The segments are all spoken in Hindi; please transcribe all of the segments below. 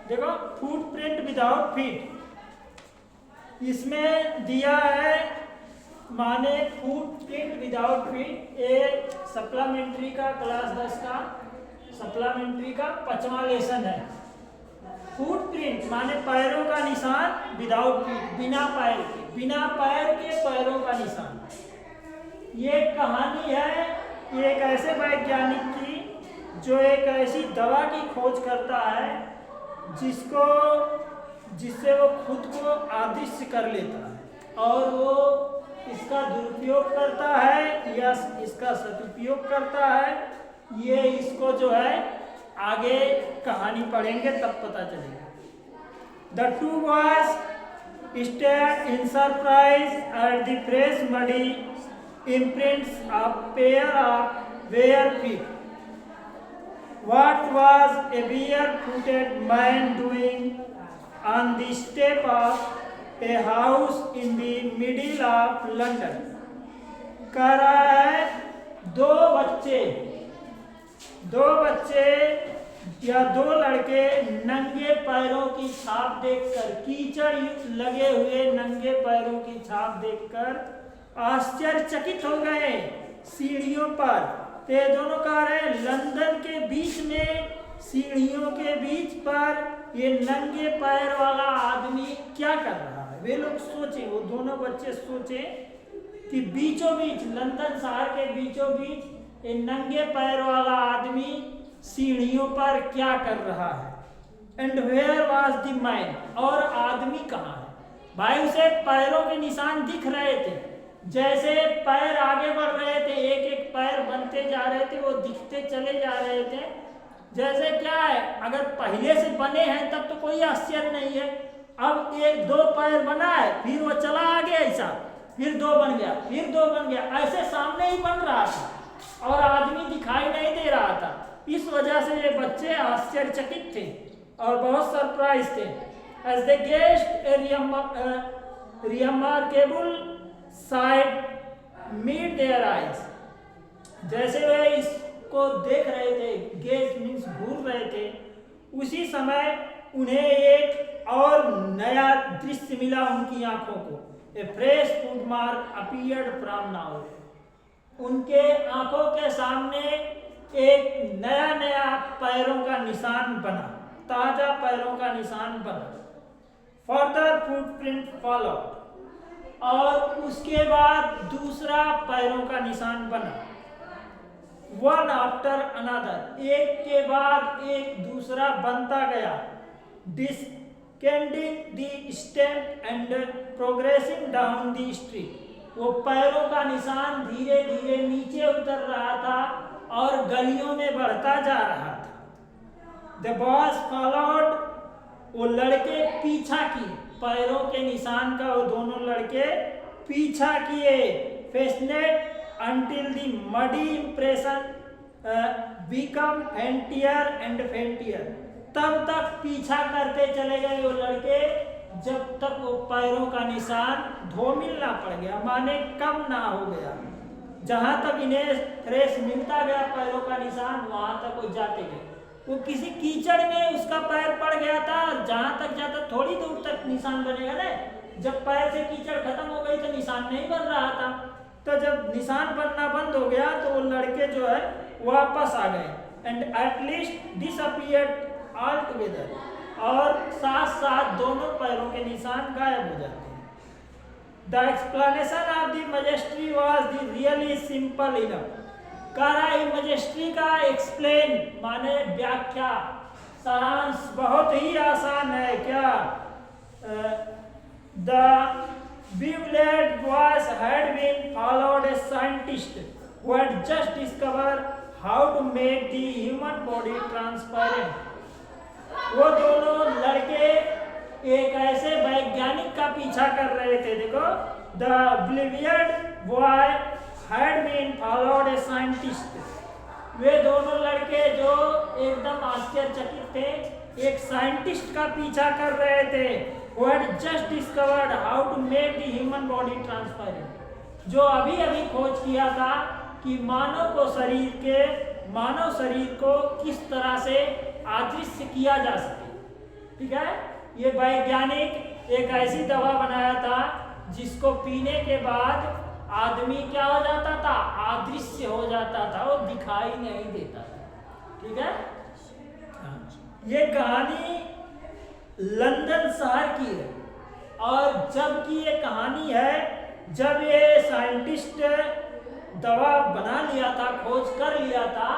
देखो फुटप्रिंट विदाउट फीट इसमें दिया है, माने फुटप्रिंट विदाउट फीट एक सप्लीमेंट्री का क्लास 10 का सप्लीमेंट्री का 5वां लेसन है। फुटप्रिंट माने पैरों का निशान विदाउट फीट, बिना पैर के पैरों का निशान। ये कहानी है एक ऐसे वैज्ञानिक की जो एक ऐसी दवा की खोज करता है जिससे वो खुद को अदृश्य कर लेता है और वो इसका दुरुपयोग करता है या इसका सदुपयोग करता है। ये इसको जो है आगे कहानी पढ़ेंगे तब पता चलेगा। The two boys stared in surprise at the fresh muddy imprints of pair of bare feet. What was a bare-footed man doing on the step of a house in the middle of London? कह रहा है दो बच्चे या दो लड़के नंगे पैरों की छाप देखकर, कीचड़ लगे हुए नंगे पैरों की छाप देखकर आश्चर्यचकित हो गए। सीढ़ियों पर ते दोनों कह रहे लंदन के बीच में सीढ़ियों के बीच पर ये नंगे पैर वाला आदमी क्या कर रहा है। वे लोग सोचे, वो दोनों बच्चे सोचे कि बीचों बीच लंदन शहर के बीचों बीच ये नंगे पैर वाला आदमी सीढ़ियों पर क्या कर रहा है। And where was the man, और आदमी कहाँ है। भाई उसे पैरों के निशान दिख रहे थे, जैसे पैर आगे बढ़ रहे थे, एक एक पैर बनते जा रहे थे, वो दिखते चले जा रहे थे। जैसे क्या है, अगर पहले से बने हैं तब तो कोई आश्चर्य नहीं है। अब एक दो पैर बना है, फिर वो चला आगे ऐसा, फिर दो बन गया, फिर दो बन गया, ऐसे सामने ही बन रहा था और आदमी दिखाई नहीं दे रहा था। इस वजह से ये बच्चे आश्चर्यचकित थे और बहुत सरप्राइज थे। As they gazed a remarkable sight met their eyes. जैसे वे इसको देख रहे थे, गेज मीन्स घूर रहे थे, उसी समय उन्हें एक और नया दृश्य मिला उनकी आंखों को। A fresh footmark appeared from now. उनके आंखों के सामने एक नया पैरों का निशान बना, ताजा पैरों का निशान बना। फर्दर फुटप्रिंट फॉलोड, और उसके बाद दूसरा पैरों का निशान बना। वन आफ्टर अनदर, एक के बाद एक दूसरा बनता गया। Descending the step and progressing down the street, वो पैरों का निशान धीरे धीरे नीचे उतर रहा था और गलियों में बढ़ता जा रहा था। द बॉयज फॉलोड, वो लड़के पीछा किए, पैरों के निशान का वो दोनों लड़के पीछा किए। फेस्नेट until the muddy impression become fainter and fainter, तब तक पीछा करते चले गए वो लड़के जब तक वो पैरों का निशान धूमिल ना पड़ गया, माने कम ना हो गया। जहां तक इन्हें फ्रेश मिलता गया पैरों का निशान, वहां तक वो जाते गए। वो किसी कीचड़ में उसका पैर पड़ गया था, जहां तक जाता थोड़ी दूर तक निशान बनेगा ना। जब पैर से कीचड़ खत्म हो गई तो निशान नहीं बन रहा था, तो जब निशान बनना बंद हो गया तो वो लड़के जो है वापस आ गए। And at least disappeared all together, और साथ साथ दोनों पैरों के निशान गायब हो जाते हैं। The explanation of the majesty was the really simple enough. Majesty का एक्सप्लेन माने व्याख्या, सारांश बहुत ही आसान है। क्या? The bewildered boys had been followed a scientist who had just discovered how to make the human body transparent. वो दोनों लड़के एक ऐसे वैज्ञानिक का पीछा कर रहे थे। देखो, the bewildered boy had been followed a scientist. वे दोनों लड़के जो एकदम आश्चर्यचकित थे, एक साइंटिस्ट का पीछा कर रहे थे। Who had just discovered how to make the human body transparent, जो अभी अभी खोज किया था कि मानव शरीर को किस तरह से अदृश्य किया जा सके। ठीक है। ये वैज्ञानिक एक ऐसी दवा बनाया था जिसको पीने के बाद आदमी क्या हो जाता था, अदृश्य हो जाता था, वो दिखाई नहीं देता था। ठीक है। ये कहानी लंदन शहर की है, और जबकि ये कहानी है जब ये साइंटिस्ट दवा बना लिया था, खोज कर लिया था,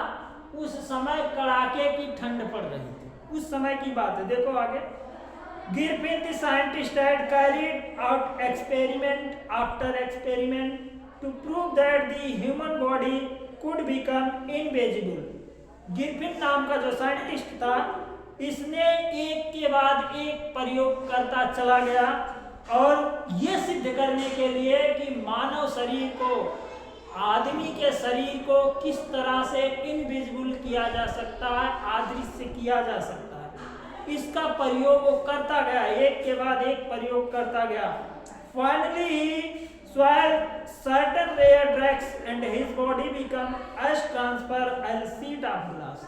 उस समय कड़ाके की ठंड पड़ रही थी। उस समय की बात है, देखो आगे। Griffin the scientist had carried out experiment after experiment to prove that the human body could become invisible. गिरफिन नाम का जो साइंटिस्ट था, इसने एक के बाद एक प्रयोग करता चला गया, और ये सिद्ध करने के लिए कि मानव शरीर को, आदमी के शरीर को किस तरह से इनविजिबल किया जा सकता है, अदृश्य किया जा सकता है, इसका प्रयोग वो करता गया, एक के बाद एक प्रयोग करता गया। Finally he swallowed certain rare drugs and his body became as transparent as sheet of glass.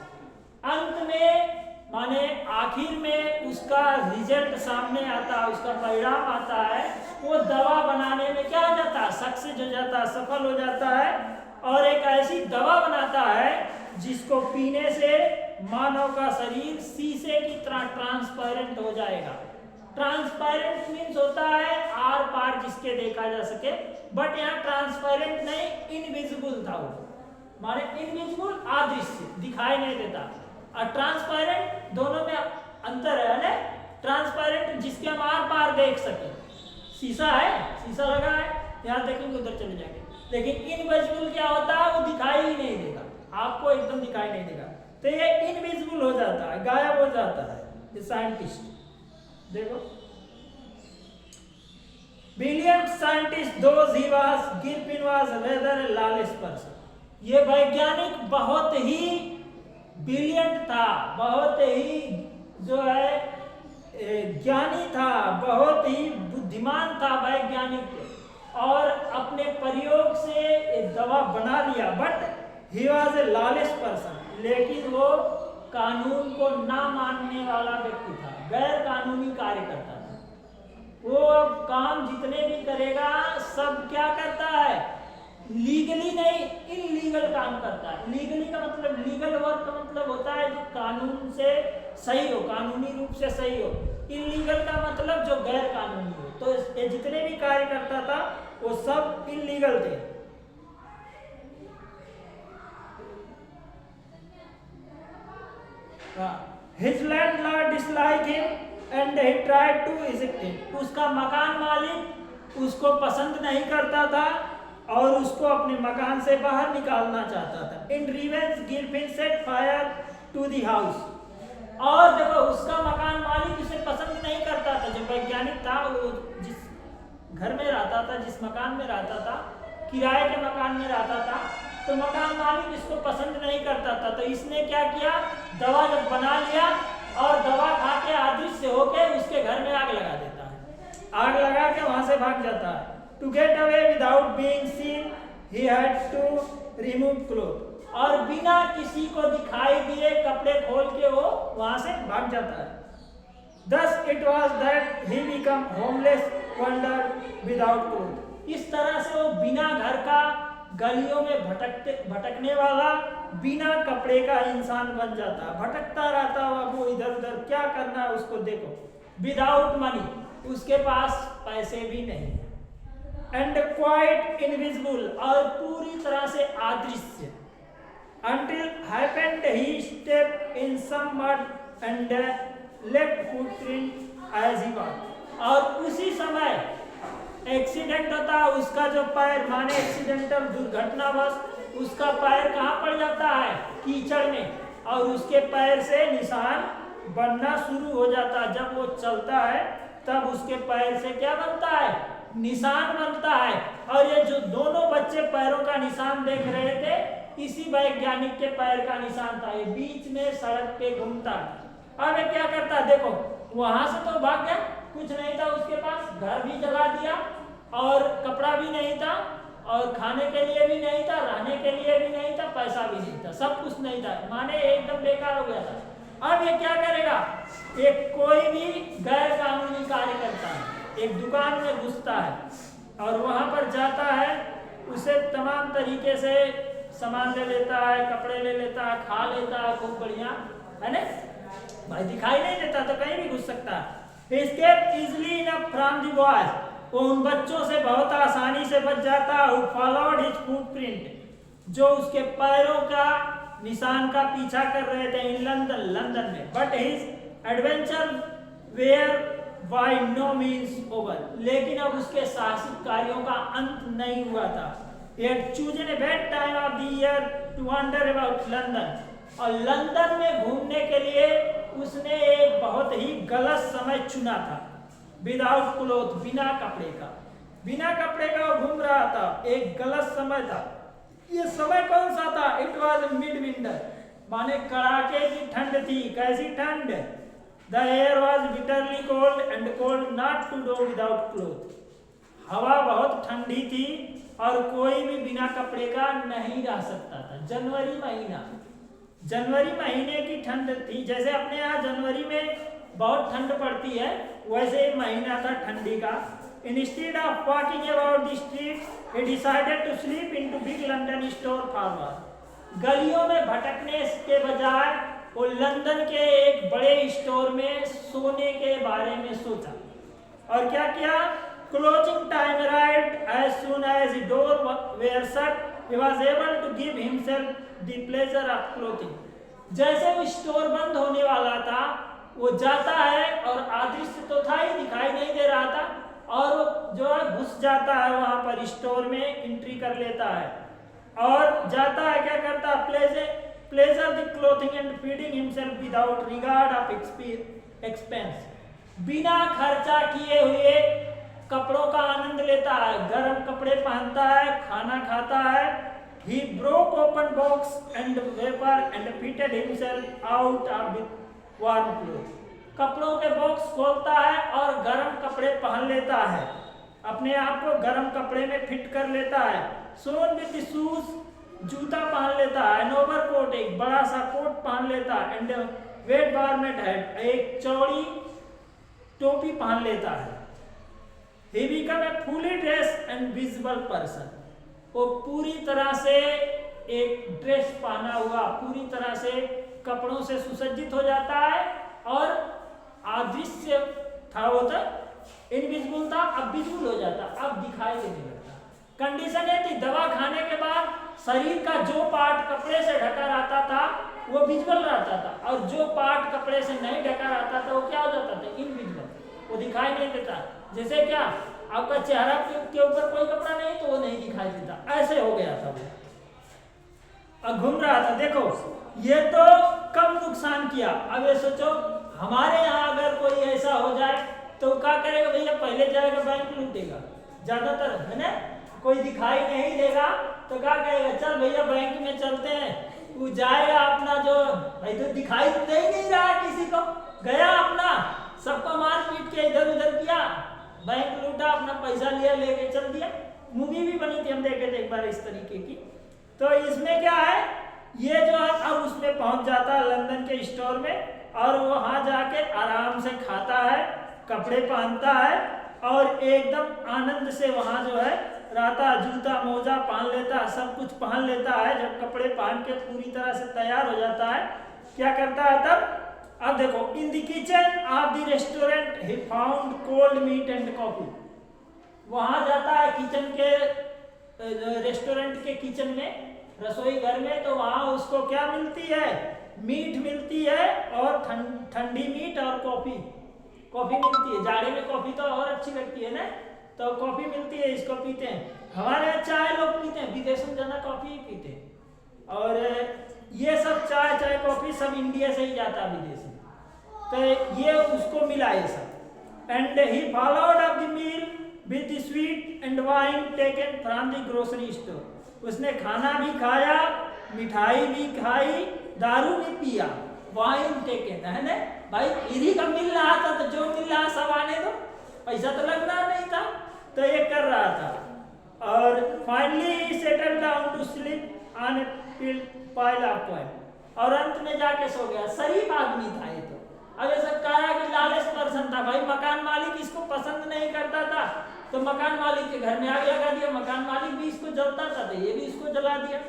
अंत में माने आखिर में उसका रिजल्ट सामने आता है, उसका परिणाम आता है, वो दवा बनाने में क्या हो जाता है, सक्सेस हो जाता है, सफल हो जाता है, और एक ऐसी दवा बनाता है जिसको पीने से मानव का शरीर शीशे की तरह ट्रांसपेरेंट हो जाएगा। ट्रांसपेरेंट मीन्स होता है आर पार जिसके देखा जा सके, बट यहाँ ट्रांसपेरेंट नहीं, इनविजिबल था वो, माने इनविजिबल, अदृश्य, दिखाई नहीं देता, और ट्रांसपेरेंट दोनों में अंतर है ना। ट्रांसपेरेंट जिसके हम आर पार देख सके, शीशा है, शीशा लगा है, यहाँ देखेंगे उधर चले जाएंगे, लेकिन इनविजिबल क्या होता है, वो दिखाई ही नहीं देगा, आपको एकदम दिखाई नहीं देगा, तो ये इनविजिबल हो जाता है, गायब हो जाता है। ये साइंटिस्ट देखो, brilliant scientist though he was, Griffin was rather lawless person. ये वैज्ञानिक बहुत ही ब्रिलियंट था, बहुत ही जो है ज्ञानी था, बहुत ही बुद्धिमान था वैज्ञानिक, और अपने प्रयोग से दवा बना लिया, but he was a lawless person, लेकिन वो कानून को ना मानने वाला व्यक्ति था, गैर कानूनी कार्य करता था। वो अब काम जितने भी करेगा सब क्या करता है, लीगली नहीं, इलीगल काम करता है। लीगली का मतलब, लीगल वर्क का मतलब होता है जो कानून से सही हो, कानूनी रूप से सही हो। इलीगल का मतलब जो गैर कानूनी हो। तो ये जितने भी कार्य करता था वो सब इलीगल थे। His landlord disliked him and he tried to eject him. उसका मकान मालिक उसको पसंद नहीं करता था और उसको अपने मकान से बाहर निकालना चाहता था। In revenge, Griffin set fire to the house. और देखो उसका मकान मालिक उसे पसंद नहीं करता था, जो वैज्ञानिक था, वो जिस घर में रहता था, जिस मकान में रहता था, किराए के मकान में रहता था, तो मकान मालिक इसको पसंद नहीं करता था। तो इसने क्या किया, दवा जब बना लिया और दवा खा के अदृश्य होके उसके घर में आग लगा देता है, आग लगा के वहां से भाग जाता है। To get away without being seen he had to remove cloth, और बिना किसी को दिखाई दिए कपड़े खोल के वो वहां से भाग जाता है। Thus it was that he became homeless, wandered without clothes. इस तरह से वो बिना घर का, गलियों में भटकने वाला, बिना कपड़े का इंसान बन जाता, भटकता रहता वो इधर उधर, क्या करना है उसको देखो। विदाउट मनी, उसके पास पैसे भी नहीं, एंड क्वाइट इनविजिबल, और पूरी तरह से अदृश्य। Until happened he stepped in some mud and left footprint as he walked. और उसी समय एक्सीडेंट होता है, उसका जो पैर, माने एक्सीडेंटल दुर्घटनावश उसका पैर कहाँ पड़ जाता है, कीचड़ में, और उसके पैर से निशान बनना शुरू हो जाता है। जब वो चलता है तब उसके पैर से क्या बनता है, निशान बनता है। और ये जो दोनों बच्चे पैरों का निशान देख रहे थे, इसी वैज्ञानिक के पैर का निशान था। ये बीच में सड़क पे घूमता है। अब ये क्या करता है, देखो वहां से तो भाग गया, कुछ नहीं था उसके पास, घर भी जला दिया और कपड़ा भी नहीं था और खाने के लिए भी नहीं था, रहने के लिए भी नहीं था, पैसा भी नहीं था, सब कुछ नहीं था, माने एकदम बेकार हो गया था। अब ये क्या करेगा, एक कोई भी गैर कानूनी कार्य करता है, एक दुकान में घुसता है और वहां पर जाता है, उसे तमाम तरीके से सामान ले लेता है, कपड़े ले लेता है, खा लेता है, खूब बढ़िया है ना भाई, दिखाई नहीं देता तो कहीं भी घुस सकता है। Escape easily enough from the boys, वो उन बच्चों से बहुत आसानी से बच जाता है। हु फॉलोड हिज फुटप्रिंट, जो उसके पैरों का निशान का पीछा कर रहे थे इन लंदन में। But his adventure were by no means over, लेकिन अब उसके साहसिक कार्यों का अंत नहीं हुआ था। He had chosen a bad time of the year to wander about London, और लंदन में घूमने के लिए उसने एक बहुत ही गलत समय चुना था। विदाउट क्लोथ, बिना कपड़े का वो घूम रहा था, एक गलत समय था। ये समय कौन सा था? इट वॉज मिड विंटर, माने कड़ाके की ठंड थी। कैसी ठंड? The air was bitterly cold and cold not to do without cloth, हवा बहुत ठंडी थी और कोई भी बिना कपड़े का नहीं रह सकता था। जनवरी महीने की ठंड थी, जैसे अपने यहाँ जनवरी में बहुत ठंड पड़ती है, वैसे ही महीना था ठंडी का। Instead of walking about the streets, he decided to slip into big London store farmer. गलियों में भटकने के बजाय वो लंदन के एक बड़े स्टोर में सोने के बारे में सोचा। और क्या किया? Closing time arrived as soon as the door were shut. He was able to give himself the pleasure of clothing. जैसे वो स्टोर बंद होने वाला था, वो जाता है और अदृश्य तो था ही, दिखाई नहीं दे रहा था, और वो जो है घुस जाता है वहां पर स्टोर में, एंट्री कर लेता है और जाता है, क्या करता है? Pleasure the clothing and feeding himself without regard of expense, बिना खर्चा किए हुए कपड़ों का आनंद लेता है, गर्म कपड़े पहनता है, खाना खाता है। He broke open box and paper and fitted himself out with warm clothes. कपड़ों के बॉक्स खोलता है और गर्म कपड़े पहन लेता है, अपने आप को गर्म कपड़े में फिट कर लेता है। Soon with the shoes, जूता पहन लेता है, an overcoat, एक बड़ा सा कोट पहन लेता है, and wet garment hat, एक चौड़ी टोपी पहन लेता है। He became a fully dressed and visible person. वो पूरी तरह से एक ड्रेस पहना हुआ, पूरी तरह से कपड़ों से सुसज्जित हो जाता है और अदृश्य था, वो तो इनविजिबल था, अब विजिबल हो जाता, अब दिखाई देने लगता। कंडीशन ये थी, दवा खाने के बाद शरीर का जो पार्ट कपड़े से ढका रहता था वो विजिबल रहता था, और जो पार्ट कपड़े से नहीं ढका रहता था वो क्या हो जाता था? इनविजिबल, वो दिखाई नहीं देता। जैसे क्या, आपका चेहरा के ऊपर कोई कपड़ा नहीं तो वो नहीं दिखाई देता, ऐसे हो गया था वो, और घूम रहा था। देखो ये तो कम नुकसान किया। अब ये सोचो हमारे यहाँ अगर कोई ऐसा हो जाए तो क्या करेगा भैया? पहले जाएगा बैंक लूटेगा, ज्यादातर है ना, कोई दिखाई नहीं देगा तो क्या कहेगा? चल भैया बैंक में चलते हैं। वो जाएगा अपना, जो भाई तो दिखाई दे ही नहीं रहा किसी को, गया अपना सबको मार पीट के इधर उधर किया, बैंक लूटा, अपना पैसा लिया, लेके चल दिया। मूवी भी बनी थी, हम देखे थे एक बार इस तरीके की। तो इसमें क्या है, ये जो है अब उसमें पहुंच जाता है लंदन के स्टोर में, और वहां जाके आराम से खाता है, कपड़े पहनता है और एकदम आनंद से वहां जो है रहता है। जूता मोजा पहन लेता है, सब कुछ पहन लेता है। जब कपड़े पहन के पूरी तरह से तैयार हो जाता है, क्या करता है तब? अब देखो, in the kitchen of the restaurant he found cold meat and coffee. वहां जाता है किचन के, रेस्टोरेंट के किचन में, रसोई घर में, तो वहां उसको क्या मिलती है? मीट मिलती है, और ठंडी मीट और कॉफी मिलती है। जाड़े में कॉफी तो और अच्छी लगती है ना, तो कॉफी मिलती है, इसको पीते हैं। हमारे यहाँ चाय लोग पीते हैं, विदेश में ज्यादा कॉफी ही पीते हैं, और ये सब चाय कॉफी सब इंडिया से ही जाता है विदेश में। तो ये उसको मिला ये सब। And he followed up the meal with the sweet and wine taken from the grocery store. उसने खाना भी खाया, मिठाई भी खाई, दारू भी पिया, वाइन टेकन है ना भाई, इन्हीं का मिल रहा था, तो जो मिल रहा सब आने दो, पैसा तो लग रहा नहीं था, तो ये कर रहा था। और finally he settle down to sleep on a pile of coin, और अंत में जाके सो गया। शरीफ आदमी था ये तो। अब ये सब कहा करना। भाई मकान मालिक इसको पसंद नहीं करता था तो मकान मालिक के घर में आग लगा दिया, मकान मालिक भी इसको जलता था तो ये भी इसको जला दिया,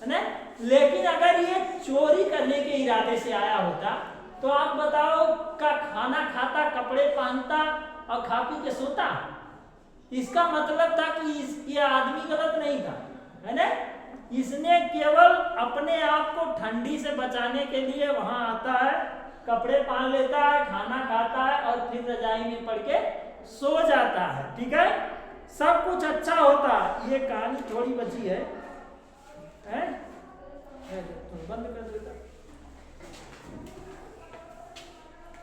है ना। लेकिन अगर ये चोरी करने के इरादे से आया होता तो आप बताओ, का खाना खाता, कपड़े पहनता और खा पी के सोता? इसका मतलब था कि ये आदमी गलत नहीं था, है ना। इसने केवल अपने आप को ठंडी से बचाने के लिए वहां आता है, कपड़े पहन लेता है, खाना खाता है और फिर रजाई में पड़ के सो जाता है, ठीक है। सब कुछ अच्छा होता है। ये कहानी थोड़ी बची है, बंद कर देता।